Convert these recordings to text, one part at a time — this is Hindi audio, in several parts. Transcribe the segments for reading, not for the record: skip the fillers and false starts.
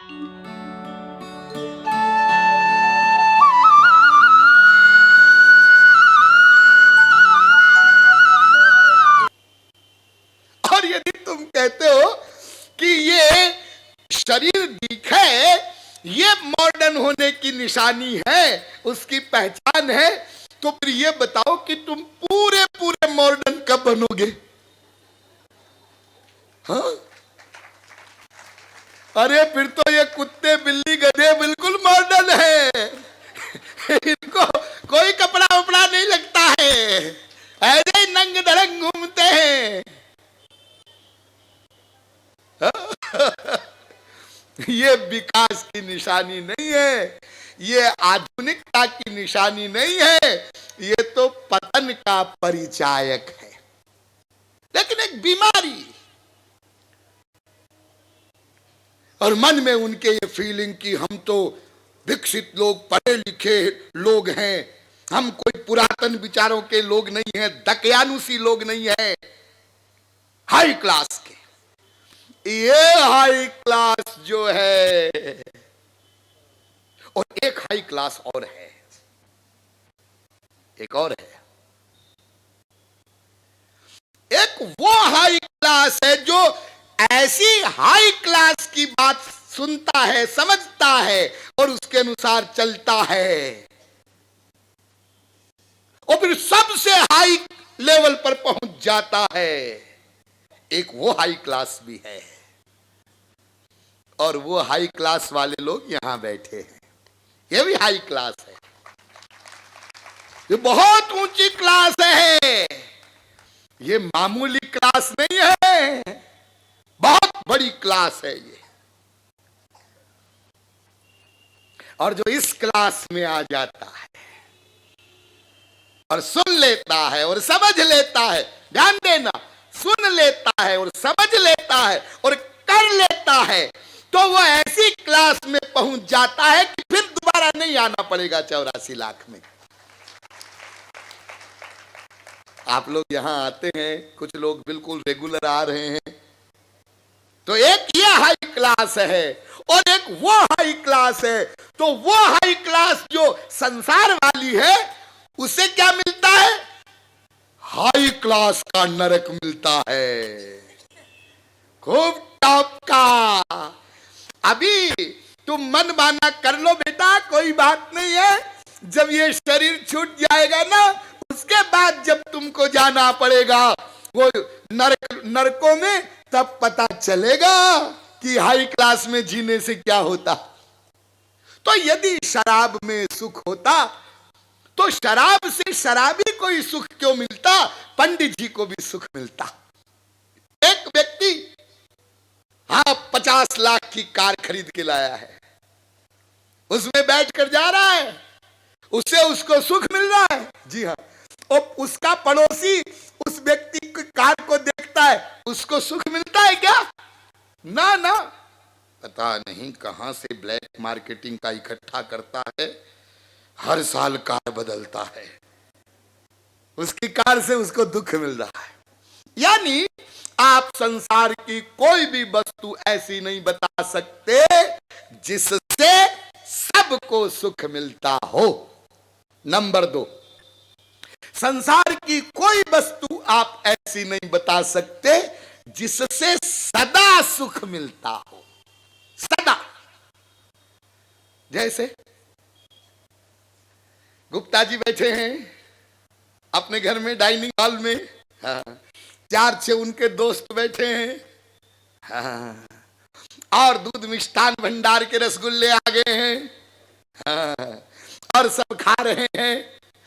और यदि तुम कहते हो कि ये शरीर दिखे ये मॉडर्न होने की निशानी है, उसकी पहचान है, तो फिर ये बताओ कि तुम पूरे पूरे मॉडर्न कब बनोगे? हाँ? अरे फिर तो ये कुत्ते बिल्ली गधे बिल्कुल मॉडर्न है। इनको कोई कपड़ा उपड़ा नहीं लगता है, ऐसे ही नंग धड़ंग घूमते हैं। ये विकास की निशानी नहीं है, ये आधुनिकता की निशानी नहीं है, ये तो पतन का परिचायक है। लेकिन एक बीमारी, और मन में उनके ये फीलिंग कि हम तो विकसित लोग, पढ़े लिखे लोग हैं, हम कोई पुरातन विचारों के लोग नहीं हैं, दकयानुसी लोग नहीं हैं, हाई क्लास के। ये हाई क्लास जो है, और एक हाई क्लास और है, एक और है, एक वो हाई क्लास है जो ऐसी हाई क्लास की बात सुनता है, समझता है और उसके अनुसार चलता है, और फिर सबसे हाई लेवल पर पहुंच जाता है। एक वो हाई क्लास भी है, और वो हाई क्लास वाले लोग यहां बैठे हैं। ये भी हाई क्लास है, ये बहुत ऊंची क्लास है, ये मामूली क्लास नहीं है, बहुत बड़ी क्लास है ये। और जो इस क्लास में आ जाता है और सुन लेता है और समझ लेता है, ध्यान देना, सुन लेता है और समझ लेता है और कर लेता है, तो वो ऐसी क्लास में पहुंच जाता है कि फिर दोबारा नहीं आना पड़ेगा 84 लाख में। आप लोग यहां आते हैं, कुछ लोग बिल्कुल रेगुलर आ रहे हैं, तो एक ये हाई क्लास है और एक वो हाई क्लास है। तो वो हाई क्लास जो संसार वाली है, उसे क्या मिलता है? हाई क्लास का नरक मिलता है, खूब टॉप का। अभी तुम मन माना कर लो बेटा, कोई बात नहीं है, जब ये शरीर छूट जाएगा ना, उसके बाद जब तुमको जाना पड़ेगा वो नरकों में, तब पता चलेगा कि हाई क्लास में जीने से क्या होता। तो यदि शराब में सुख होता, तो शराब से शराबी को ही सुख क्यों मिलता, पंडित जी को भी सुख मिलता। एक व्यक्ति 50 लाख की कार खरीद के लाया है, उसमें बैठकर जा रहा है, उससे उसको सुख मिल रहा है। जी हाँ, और उसका पड़ोसी उस व्यक्ति की कार को देखता है, उसको सुख मिलता है क्या? ना ना, पता नहीं कहां से ब्लैक मार्केटिंग का इकट्ठा करता है, हर साल कार बदलता है, उसकी कार से उसको दुख मिल रहा है। यानी आप संसार की कोई भी वस्तु ऐसी नहीं बता सकते जिससे सबको सुख मिलता हो। नंबर 2, संसार की कोई वस्तु आप ऐसी नहीं बता सकते जिससे सदा सुख मिलता हो, सदा। जैसे गुप्ता जी बैठे हैं अपने घर में डाइनिंग हॉल में, हाँ, 4-6 उनके दोस्त बैठे हैं, हाँ, और दूध मिष्ठान भंडार के रसगुल्ले आ गए हैं, हाँ, और सब खा रहे हैं,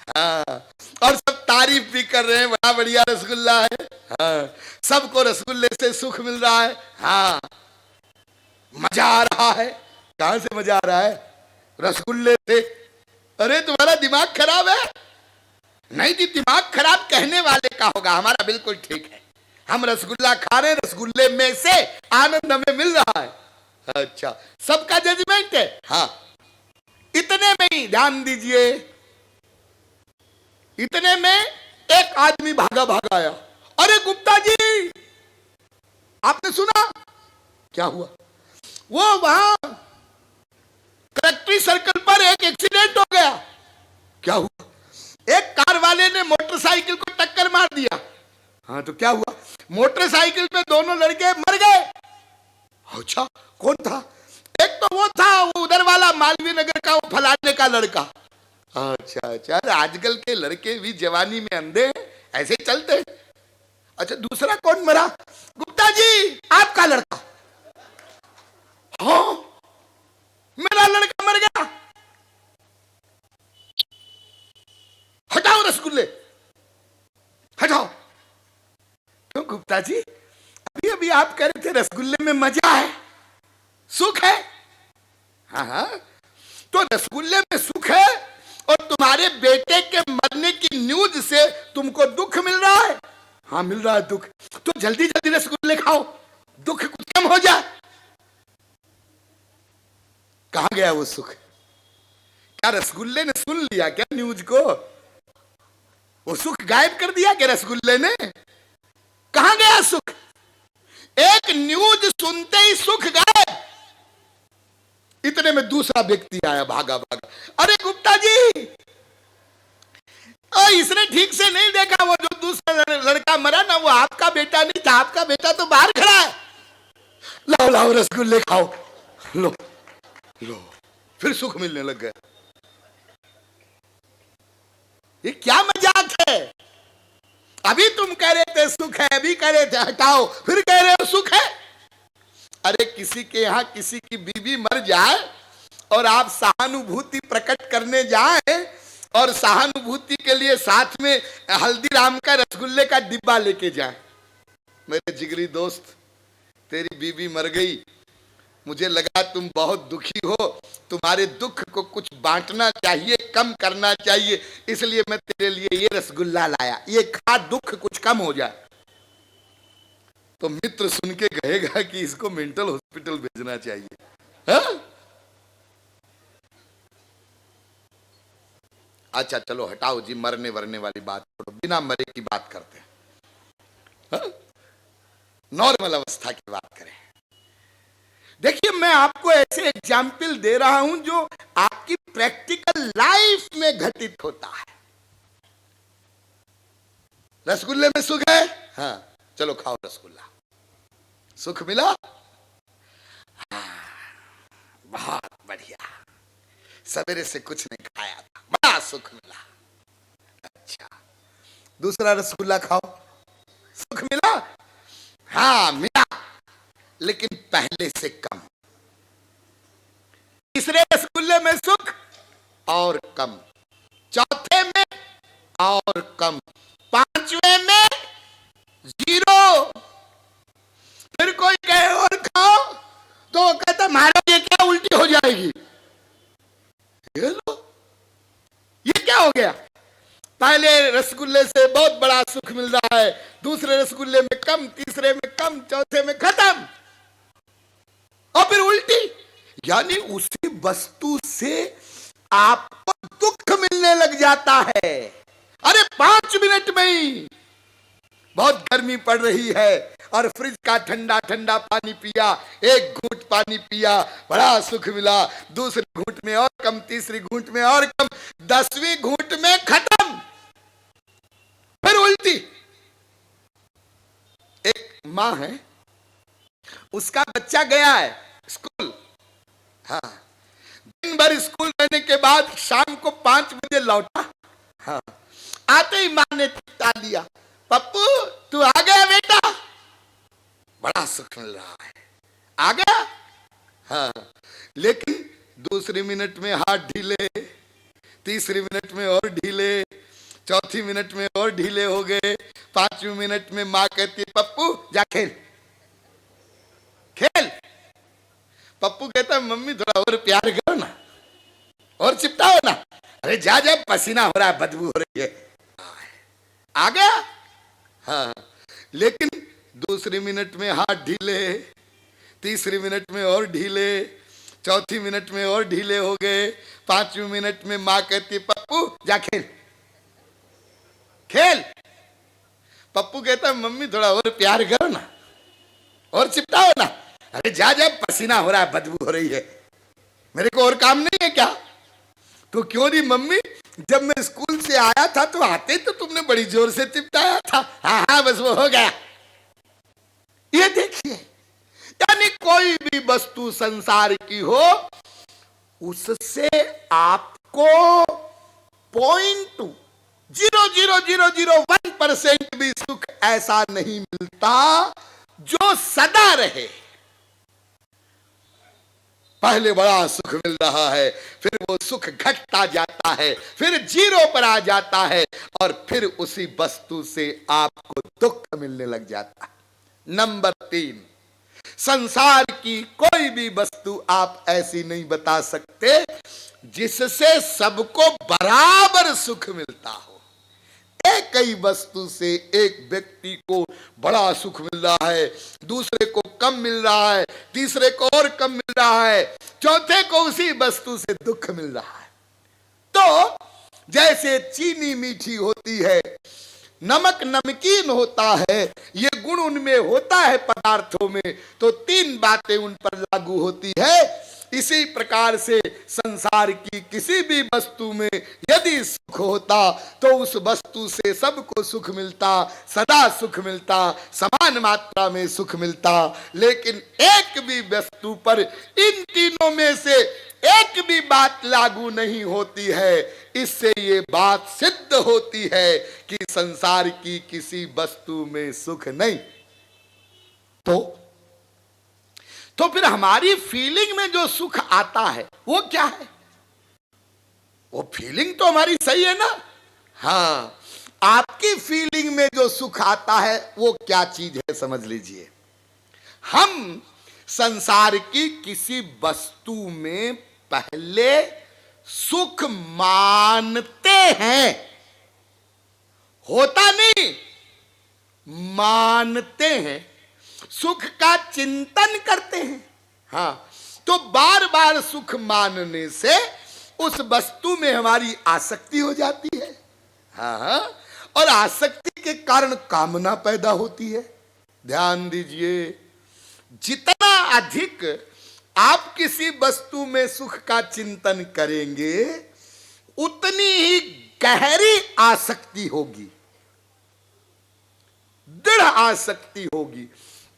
हाँ, और सब तारीफ भी कर रहे हैं, बड़ा बढ़िया रसगुल्ला है, हाँ, सबको रसगुल्ले से सुख मिल रहा है, हाँ, मजा आ रहा है। कहां से मजा आ रहा है? रसगुल्ले से। अरे तुम्हारा दिमाग खराब है? नहीं जी, दिमाग खराब कहने वाले का होगा, हमारा बिल्कुल ठीक है। हम रसगुल्ला खा रहे हैं, रसगुल्ले में से आनंद हमें मिल रहा है। अच्छा, सबका जजमेंट है। हाँ, इतने में ही ध्यान दीजिए, इतने में एक आदमी भागा भागा आया। अरे गुप्ता जी, आपने सुना? क्या हुआ? वो वहां फैक्ट्री सर्कल पर एक एक्सीडेंट हो गया। क्या हुआ? एक कार वाले ने मोटरसाइकिल को टक्कर मार दिया। हाँ, तो क्या हुआ? मोटरसाइकिल पे दोनों लड़के मर गए। अच्छा, कौन था? एक तो वो था, वो उधर वाला मालवीय नगर का, वो फलाने का लड़का। अच्छा अच्छा, आजकल के लड़के भी जवानी में अंधे हैं, ऐसे चलते हैं। अच्छा, दूसरा कौन मरा? गुप्ता जी, आपका लड़का। हाँ, मेरा लड़का मर गया। हटाओ रसगुल्ले, हटाओ। क्यों गुप्ता जी? अभी अभी आप कह रहे थे रसगुल्ले में मजा है, सुख है। हाँ हाँ, तो रसगुल्ले में सुख है और तुम्हारे बेटे के मरने की न्यूज से तुमको दुख मिल रहा है। हाँ, मिल रहा है दुख। तो जल्दी जल्दी रसगुल्ले खाओ, दुख कुछ कम हो जाए। कहां गया वो सुख? क्या रसगुल्ले ने सुन लिया क्या न्यूज को? वो सुख गायब कर दिया क्या रसगुल्ले ने? कहां गया सुख? एक न्यूज सुनते ही सुख गायब। इतने में दूसरा व्यक्ति आया, भागा भागा। अरे गुप्ता जी, इसने ठीक से नहीं देखा, वो जो दूसरा लड़का मरा ना, वो आपका बेटा नहीं था। आपका बेटा तो बाहर खड़ा है। लाओ लाओ रसगुल्ले खाओ, लो लो। फिर सुख मिलने लग गया। ये क्या मजाक है? अभी तुम कह रहे थे सुख है, अभी कह रहे थे हटाओ, फिर कह रहे हो सुख है। अरे किसी के यहां किसी की बीवी मर जाए और आप सहानुभूति प्रकट करने जाएं और सहानुभूति के लिए साथ में हल्दीराम का रसगुल्ले का डिब्बा लेके जाएं। मेरे जिगरी दोस्त, तेरी बीवी मर गई, मुझे लगा तुम बहुत दुखी हो, तुम्हारे दुख को कुछ बांटना चाहिए, कम करना चाहिए, इसलिए मैं तेरे लिए ये रसगुल्ला लाया, ये खा, दुख कुछ कम हो जाए। तो मित्र सुन के कहेगा कि इसको मेंटल हॉस्पिटल भेजना चाहिए। हा? अच्छा चलो हटाओ जी, मरने वरने वाली बात छोड़ो, बिना मरे की बात करते हैं, नॉर्मल अवस्था की बात करें। देखिए, मैं आपको ऐसे एग्जाम्पल दे रहा हूं जो आपकी प्रैक्टिकल लाइफ में घटित होता है। रसगुल्ले में सुख है? हाँ, चलो खाओ रसगुल्ला। सुख मिला? हाँ, बहुत बढ़िया। सवेरे से कुछ नहीं खाया था, बड़ा सुख मिला। अच्छा, दूसरा रसगुल्ला खाओ, सुख मिला? हाँ मिला, लेकिन पहले से कम। तीसरे रसगुल्ले में सुख और कम, चौथे में और कम, पांचवें में जीरो। फिर कोई कहे और खाओ तो वो कहता महाराज ये क्या उल्टी हो जाएगी। ये लो, ये क्या हो गया? पहले रसगुल्ले से बहुत बड़ा सुख मिल रहा है, दूसरे रसगुल्ले में कम, तीसरे में कम, चौथे में खत्म, और फिर उल्टी। यानी उसी वस्तु से आपको दुख मिलने लग जाता है। अरे 5 मिनट में ही बहुत गर्मी पड़ रही है और फ्रिज का ठंडा ठंडा पानी पिया, एक घूंट पानी पिया, बड़ा सुख मिला, दूसरे घूंट में और कम, तीसरी घूंट में और कम, 10वीं घूंट में खत्म, फिर उल्टी। एक मां है, उसका बच्चा गया है स्कूल। हाँ, दिन भर स्कूल रहने के बाद शाम को 5 बजे लौटा। हाँ, आते ही मां ने चिपटा दिया, पप्पू तू आ गया बेटा, बड़ा सुख मिल रहा है, आ गया। हाँ, लेकिन दूसरी मिनट में हाथ ढीले, तीसरी मिनट में और ढीले, चौथी मिनट में और ढीले हो गए, 5वीं मिनट में मां कहती है पप्पू जा खेल, खेल। पप्पू कहता है मम्मी थोड़ा और प्यार करो ना, और चिपटाओ ना। अरे जा जा, पसीना हो रहा है, बदबू हो रही है। आ गया। हाँ, लेकिन दूसरी मिनट में हाथ ढीले, तीसरी मिनट में और ढीले, चौथी मिनट में और ढीले हो गए, 5वीं मिनट में मां कहती पप्पू जा खेल, खेल। पप्पू कहता मम्मी थोड़ा और प्यार करो ना, और चिपटाओ ना। अरे जा जा, पसीना हो रहा है, बदबू हो रही है। मेरे को और काम नहीं है क्या? तो क्यों नहीं मम्मी, जब मैं स्कूल से आया था तो आते तो तुमने बड़ी जोर से चिपटाया था। हाँ हाँ बस वो हो गया। ये देखिए, यानी कोई भी वस्तु संसार की हो, उससे आपको 0.00001% भी सुख ऐसा नहीं मिलता जो सदा रहे। पहले बड़ा सुख मिल रहा है, फिर वो सुख घटता जाता है, फिर जीरो पर आ जाता है, और फिर उसी वस्तु से आपको दुख मिलने लग जाता है। नंबर 3, संसार की कोई भी वस्तु आप ऐसी नहीं बता सकते जिससे सबको बराबर सुख मिलता हो। एक ही वस्तु से एक व्यक्ति को बड़ा सुख मिल रहा है, दूसरे को कम मिल रहा है, तीसरे को और कम मिल रहा है, चौथे को उसी वस्तु से दुख मिल रहा है। तो जैसे चीनी मीठी होती है, नमक नमकीन होता है, ये गुण उनमें होता है पदार्थों में, तो 3 बातें उन पर लागू होती है। इसी प्रकार से संसार की किसी भी वस्तु में यदि सुख होता तो उस वस्तु से सबको सुख मिलता, सदा सुख मिलता, समान मात्रा में सुख मिलता। लेकिन एक भी वस्तु पर इन तीनों में से एक भी बात लागू नहीं होती है। इससे ये बात सिद्ध होती है कि संसार की किसी वस्तु में सुख नहीं। तो फिर हमारी फीलिंग में जो सुख आता है वो क्या है? वो फीलिंग तो हमारी सही है ना? हाँ, आपकी फीलिंग में जो सुख आता है वो क्या चीज है समझ लीजिए। हम संसार की किसी वस्तु में पहले सुख मानते हैं, होता नहीं, मानते हैं, सुख का चिंतन करते हैं। हाँ, तो बार बार सुख मानने से उस वस्तु में हमारी आसक्ति हो जाती है। हाँ, और आसक्ति के कारण कामना पैदा होती है। ध्यान दीजिए, जितना अधिक आप किसी वस्तु में सुख का चिंतन करेंगे उतनी ही गहरी आसक्ति होगी, दृढ़ आसक्ति होगी,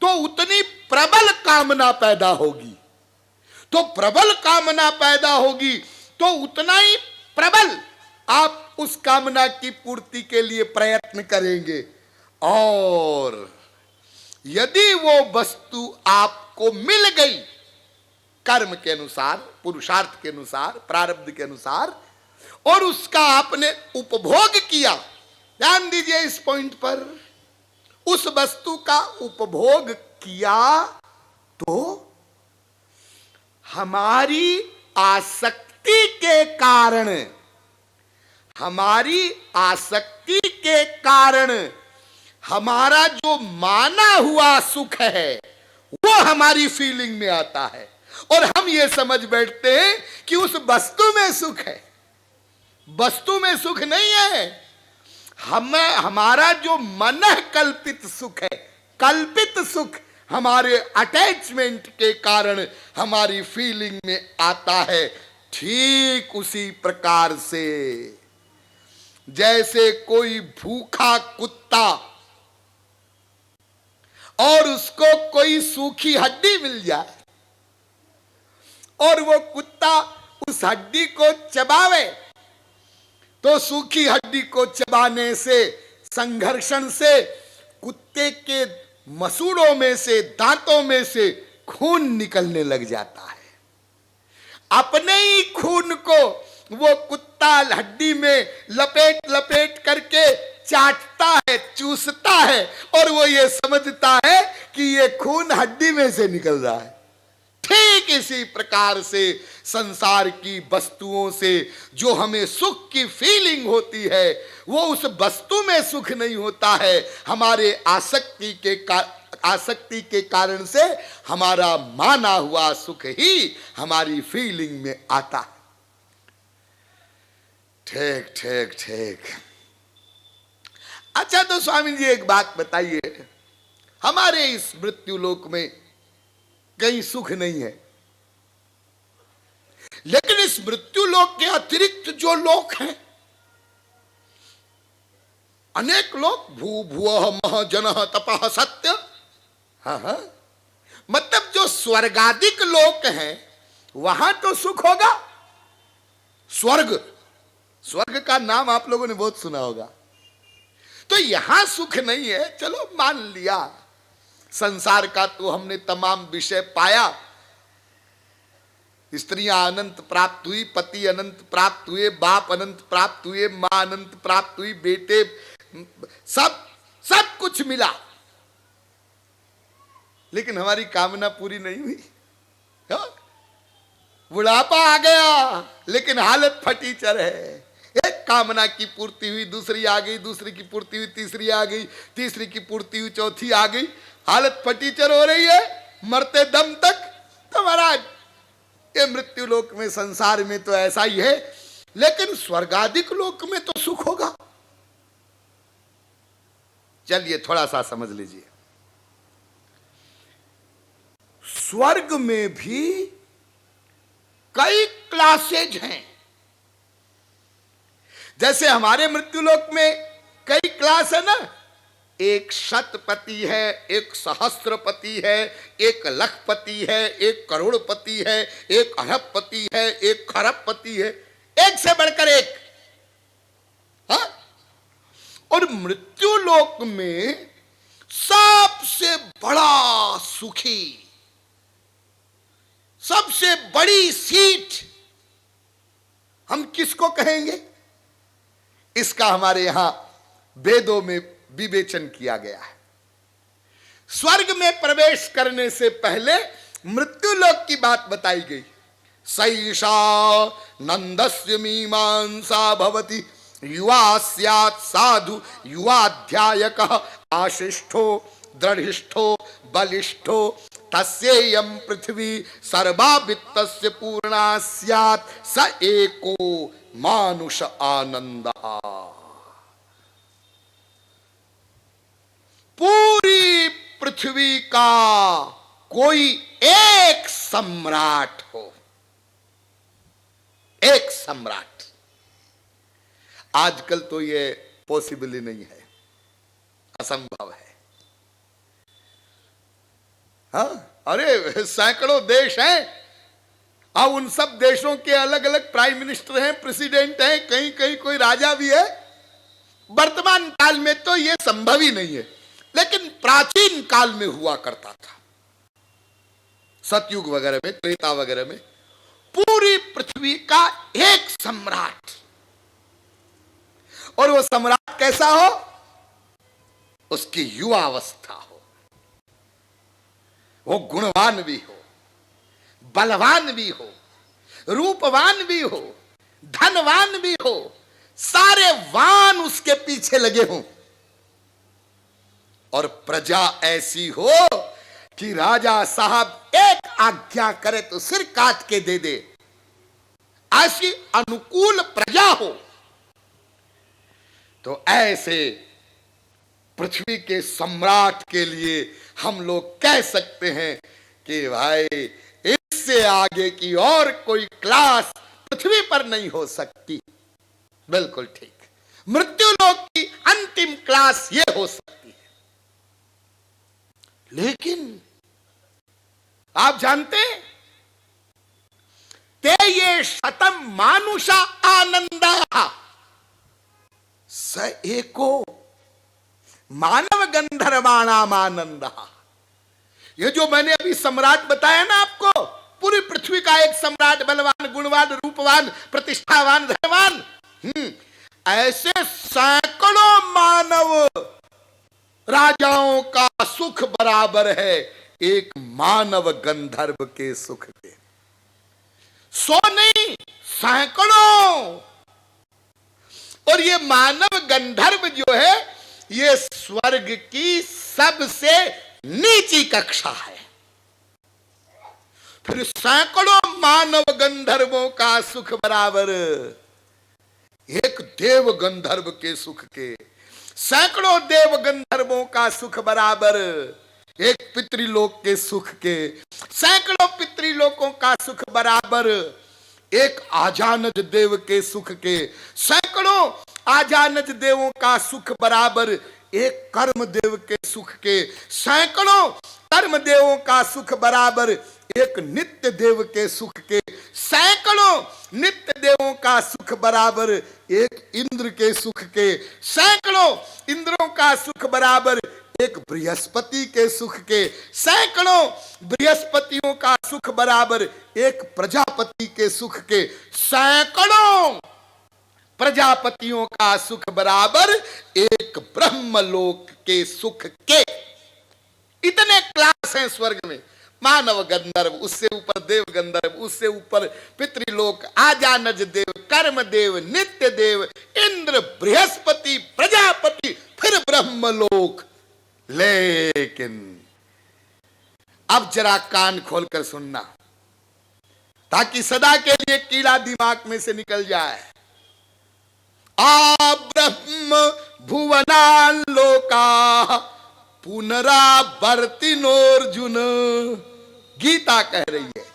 तो उतनी प्रबल कामना पैदा होगी। तो प्रबल कामना पैदा होगी तो उतना ही प्रबल आप उस कामना की पूर्ति के लिए प्रयत्न करेंगे। और यदि वो वस्तु आपको मिल गई कर्म के अनुसार, पुरुषार्थ के अनुसार, प्रारब्ध के अनुसार, और उसका आपने उपभोग किया, ध्यान दीजिए इस पॉइंट पर, उस वस्तु का उपभोग किया तो हमारी आसक्ति के कारण, हमारी आसक्ति के कारण हमारा जो माना हुआ सुख है वो हमारी फीलिंग में आता है, और हम ये समझ बैठते हैं कि उस वस्तु में सुख है। वस्तु में सुख नहीं है, हमारा जो मन कल्पित सुख है, कल्पित सुख हमारे अटैचमेंट के कारण हमारी फीलिंग में आता है। ठीक उसी प्रकार से जैसे कोई भूखा कुत्ता और उसको कोई सूखी हड्डी मिल जाए और वो कुत्ता उस हड्डी को चबावे, तो सूखी हड्डी को चबाने से, संघर्षण से कुत्ते के मसूड़ों में से, दांतों में से खून निकलने लग जाता है। अपने ही खून को वो कुत्ता हड्डी में लपेट लपेट करके चाटता है, चूसता है, और वो ये समझता है कि ये खून हड्डी में से निकल रहा है। ठीक इसी प्रकार से संसार की वस्तुओं से जो हमें सुख की फीलिंग होती है वो उस वस्तु में सुख नहीं होता है, हमारे आसक्ति के कारण से हमारा माना हुआ सुख ही हमारी फीलिंग में आता है। ठीक ठीक ठीक। अच्छा, तो स्वामी जी एक बात बताइए, हमारे इस मृत्यु लोक में कहीं सुख नहीं है, लेकिन इस मृत्यु लोक के अतिरिक्त जो लोक हैं, अनेक लोग, भू भुवः मह जनः तपः सत्य, हाँ हाँ, मतलब जो स्वर्गादिक लोक हैं वहां तो सुख होगा। स्वर्ग, स्वर्ग का नाम आप लोगों ने बहुत सुना होगा। तो यहां सुख नहीं है, चलो मान लिया, संसार का तो हमने तमाम विषय पाया, स्त्रियां अनंत प्राप्त हुई, पति अनंत प्राप्त हुए, बाप अनंत प्राप्त हुए, मां अनंत प्राप्त हुई, बेटे, सब कुछ मिला, लेकिन हमारी कामना पूरी नहीं हुई। बुढ़ापा आ गया लेकिन हालत फटीचर है। एक कामना की पूर्ति हुई, दूसरी आ गई, दूसरी की पूर्ति हुई, तीसरी आ गई, तीसरी की पूर्ति हुई, चौथी आ गई, हालत फटीचर हो रही है मरते दम तक। तो महाराज ये मृत्यु लोक में, संसार में तो ऐसा ही है, लेकिन स्वर्गादिक लोक में तो सुख होगा। चलिए थोड़ा सा समझ लीजिए, स्वर्ग में भी कई क्लासेज हैं। जैसे हमारे मृत्युलोक में कई क्लास है ना, एक शतपति है, एक सहस्त्रपति है, एक लखपति है, एक करोड़पति है, एक अरबपति है, एक खरबपति है, एक से बढ़कर एक। हाँ? और मृत्युलोक में सबसे बड़ा सुखी, सबसे बड़ी सीट हम किसको कहेंगे? इसका हमारे यहां वेदों में विवेचन किया गया है। स्वर्ग में प्रवेश करने से पहले मृत्युलोक की बात बताई गई। सैषा नंदस्य मीमांसा भवति, युवा स्यात् साधु युवाध्यायकः, आशिष्ठो दृढ़िष्ठो बलिष्ठो, तस्येयं पृथ्वी सर्वा वित्तस्य पूर्णा स्यात्, स एको मानुष आनंदः। पूरी पृथ्वी का कोई एक सम्राट हो, एक सम्राट। आजकल तो ये पॉसिबल ही नहीं है, असंभव है। हाँ, अरे सैकड़ों देश हैं और उन सब देशों के अलग अलग प्राइम मिनिस्टर हैं, प्रेसिडेंट हैं, कहीं कहीं कोई राजा भी है। वर्तमान काल में तो यह संभव ही नहीं है, लेकिन प्राचीन काल में हुआ करता था। सतयुग वगैरह में, त्रेता वगैरह में पूरी पृथ्वी का एक सम्राट। और वो सम्राट कैसा हो? उसकी युवावस्था हो, वो गुणवान भी हो, बलवान भी हो, रूपवान भी हो, धनवान भी हो, सारे वान उसके पीछे लगे हों, और प्रजा ऐसी हो कि राजा साहब एक आज्ञा करे तो सिर काट के दे दे, ऐसी अनुकूल प्रजा हो। तो ऐसे पृथ्वी के सम्राट के लिए हम लोग कह सकते हैं कि भाई इससे आगे की और कोई क्लास पृथ्वी पर नहीं हो सकती। बिल्कुल ठीक, मृत्युलोक की अंतिम क्लास ये हो सकती है। लेकिन आप जानते हैं, ते ये शतम मानुषा आनंदा, स एको मानव गंधर्वाणाम आनंद। ये जो मैंने अभी सम्राट बताया ना आपको, पूरी पृथ्वी का एक सम्राट, बलवान, गुणवान, रूपवान, प्रतिष्ठावान, धनवान, ऐसे सैकड़ों मानव राजाओं का सुख बराबर है एक मानव गंधर्व के सुख के। सौ नहीं, सैकड़ों। और ये मानव गंधर्व जो है, ये स्वर्ग की सबसे नीची कक्षा है। फिर सैकड़ों मानव गंधर्वों का सुख बराबर एक देव गंधर्व के सुख के, सैकड़ों देव गंधर्वों का सुख बराबर एक पितृलोक के सुख के, सैकड़ों पितृलोकों का सुख बराबर एक आजानज देव के सुख के सैकड़ों आजानज देवों का सुख बराबर एक कर्म देव के सुख के सैकड़ों कर्म देवों का सुख बराबर एक नित्य देव के सुख के सैकड़ों नित्य देवों का सुख बराबर एक इंद्र के सुख के सैकड़ों इंद्रों का सुख बराबर एक बृहस्पति के सुख के सैकड़ों बृहस्पतियों का सुख बराबर एक प्रजापति के सुख के सैकड़ों प्रजापतियों का सुख बराबर एक ब्रह्मलोक के सुख के। इतने क्लास हैं स्वर्ग में, मानव गंधर्व, उससे ऊपर देव गंधर्व, उससे ऊपर पितृलोक, आजानज देव, कर्म देव, नित्य देव, इंद्र, बृहस्पति, प्रजापति, फिर ब्रह्मलोक। लेकिन अब जरा कान खोलकर सुनना ताकि सदा के लिए कीड़ा दिमाग में से निकल जाए। आ ब्रह्म भुवनान लोका पुनरावर्तिनोर्जुन, गीता कह रही है।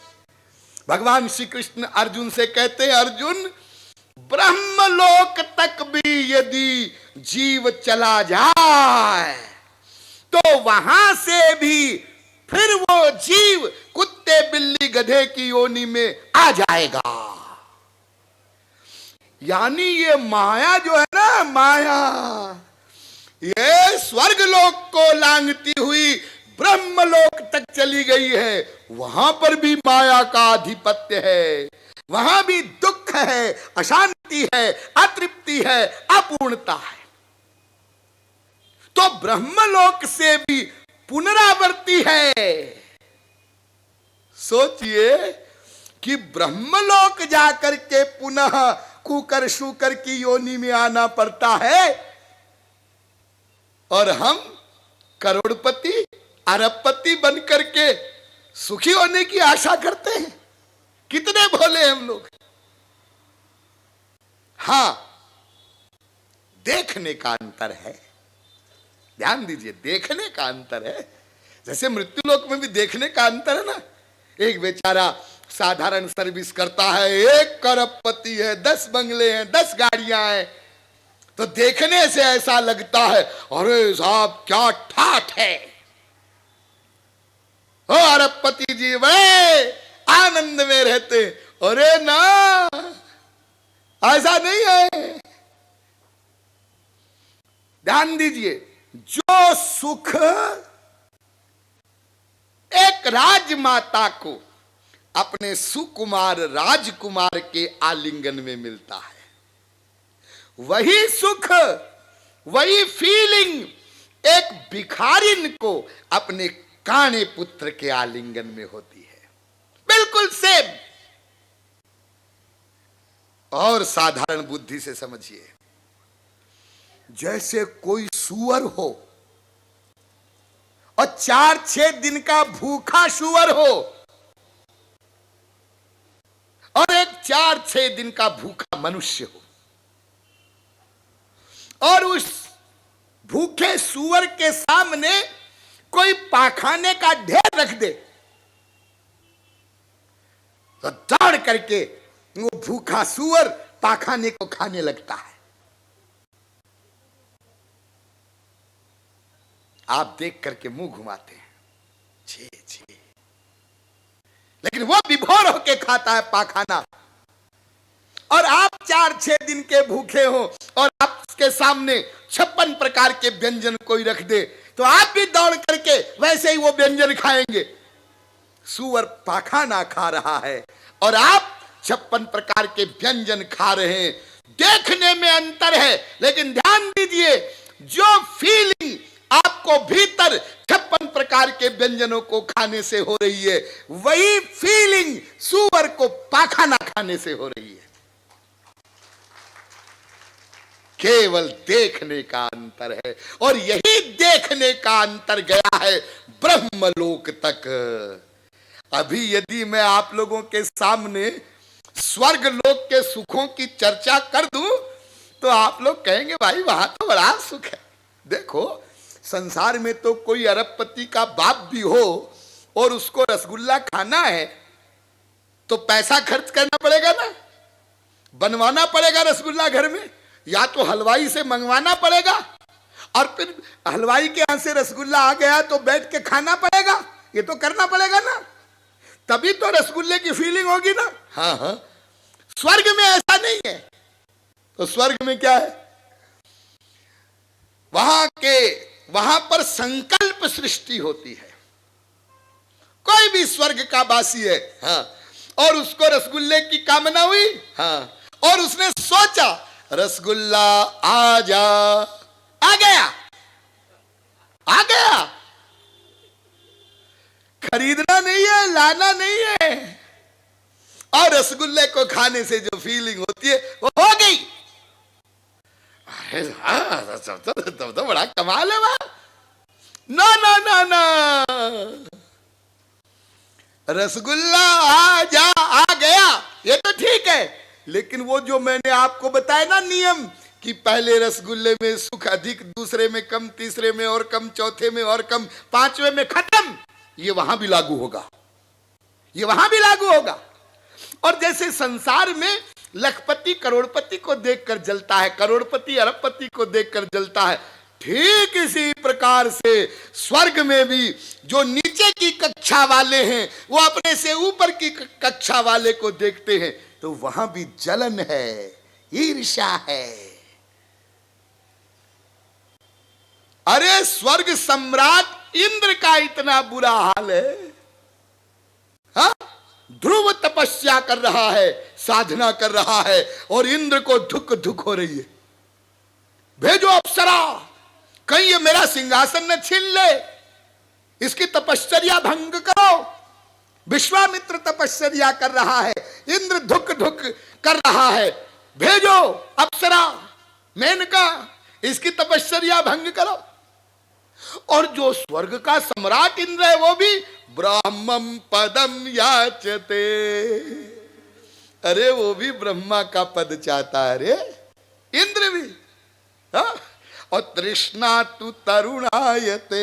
भगवान श्री कृष्ण अर्जुन से कहते हैं, अर्जुन ब्रह्मलोक तक भी यदि जीव चला जाए तो वहां से भी फिर वो जीव कुत्ते बिल्ली गधे की योनि में आ जाएगा। यानी ये माया जो है ना, माया ये स्वर्ग लोक को लांघती हुई ब्रह्मलोक तक चली गई है। वहां पर भी माया का आधिपत्य है, वहां भी दुख है, अशांति है, अतृप्ति है, अपूर्णता है। तो ब्रह्मलोक से भी पुनरावर्ती है। सोचिए कि ब्रह्मलोक जाकर के पुनः कुकर शुकर की योनि में आना पड़ता है और हम करोड़पति अरबपति बनकर के सुखी होने की आशा करते हैं। कितने भोले हम लोग। हां, देखने का अंतर है, ध्यान दीजिए, देखने का अंतर है। जैसे मृत्युलोक में भी देखने का अंतर है ना। एक बेचारा साधारण सर्विस करता है, एक करोड़पति है, 10 बंगले हैं, 10 गाड़ियां हैं, तो देखने से ऐसा लगता है अरे साहब क्या ठाठ है। ओ अरबपति जी बड़े आनंद में रहते, अरे ना ऐसा नहीं है। ध्यान दीजिए, जो सुख एक राजमाता को अपने सुकुमार राजकुमार के आलिंगन में मिलता है, वही सुख, वही फीलिंग एक भिखारिन को अपने काणे पुत्र के आलिंगन में होती है। बिल्कुल सेम। और साधारण बुद्धि से समझिए, जैसे कोई सूअर हो और 4-6 दिन का भूखा सूअर हो और एक 4-6 दिन का भूखा मनुष्य हो, और उस भूखे सूअर के सामने कोई पाखाने का ढेर रख दे तो दौड़ करके वो भूखा सूअर पाखाने को खाने लगता है। आप देख करके मुंह घुमाते हैं, छी छी, लेकिन वो विभोर होके खाता है पाखाना। और आप 4-6 दिन के भूखे हो और आपके सामने 56 प्रकार के व्यंजन कोई रख दे तो आप भी दौड़ करके वैसे ही वो व्यंजन खाएंगे। सूअर पाखाना खा रहा है और आप 56 प्रकार के व्यंजन खा रहे हैं। देखने में अंतर है, लेकिन ध्यान दीजिए, जो फीलिंग आपको भीतर 56 प्रकार के व्यंजनों को खाने से हो रही है, वही फीलिंग सूअर को पाखाना खाने से हो रही है। केवल देखने का अंतर है, और यही देखने का अंतर गया है ब्रह्मलोक तक। अभी यदि मैं आप लोगों के सामने स्वर्ग लोक के सुखों की चर्चा कर दूं तो आप लोग कहेंगे भाई वहां तो बड़ा सुख है। देखो, संसार में तो कोई अरबपति का बाप भी हो और उसको रसगुल्ला खाना है तो पैसा खर्च करना पड़ेगा ना, बनवाना पड़ेगा रसगुल्ला घर में, या तो हलवाई से मंगवाना पड़ेगा, और फिर हलवाई के यहां से रसगुल्ला आ गया तो बैठ के खाना पड़ेगा, ये तो करना पड़ेगा ना, तभी तो रसगुल्ले की फीलिंग होगी ना। हाँ हाँ, स्वर्ग में ऐसा नहीं है। तो स्वर्ग में क्या है, वहां पर संकल्प सृष्टि होती है। कोई भी स्वर्ग का वासी है, हाँ, और उसको रसगुल्ले की कामना हुई, हाँ, और उसने सोचा रसगुल्ला आ जा, आ गया, आ गया। खरीदना नहीं है, लाना नहीं है, और रसगुल्ले को खाने से जो फीलिंग होती है वो हो गई। अरे हाँ, तब तो बड़ा कमाल है वहां। ना ना ना ना, रसगुल्ला आ जा, आ गया, ये तो ठीक है, लेकिन वो जो मैंने आपको बताया ना नियम, कि पहले रसगुल्ले में सुख अधिक, दूसरे में कम, तीसरे में और कम, चौथे में और कम, पांचवे में खत्म, ये वहां भी लागू होगा, ये वहां भी लागू होगा। और जैसे संसार में लखपति करोड़पति को देखकर जलता है, करोड़पति अरबपति को देखकर जलता है, ठीक इसी प्रकार से स्वर्ग में भी जो नीचे की कक्षा वाले हैं वो अपने से ऊपर की कक्षा वाले को देखते हैं, तो वहां भी जलन है, ईर्ष्या है। अरे स्वर्ग सम्राट इंद्र का इतना बुरा हाल है, हाँ? ध्रुव तपस्या कर रहा है, साधना कर रहा है, और इंद्र को धुक धुक हो रही है, भेजो अप्सरा, कहीं ये मेरा सिंहासन न छीन ले, इसकी तपश्चर्या भंग करो। विश्वामित्र तपश्चर्या कर रहा है, इंद्र धुक धुक कर रहा है, भेजो अप्सरा मेनका, इसकी तपश्चर्या भंग करो। और जो स्वर्ग का सम्राट इंद्र है वो भी ब्रह्मम पदम याचते, अरे वो भी ब्रह्मा का पद चाहता है, अरे इंद्र भी, हाँ? और तृष्णा तु तरुणायते,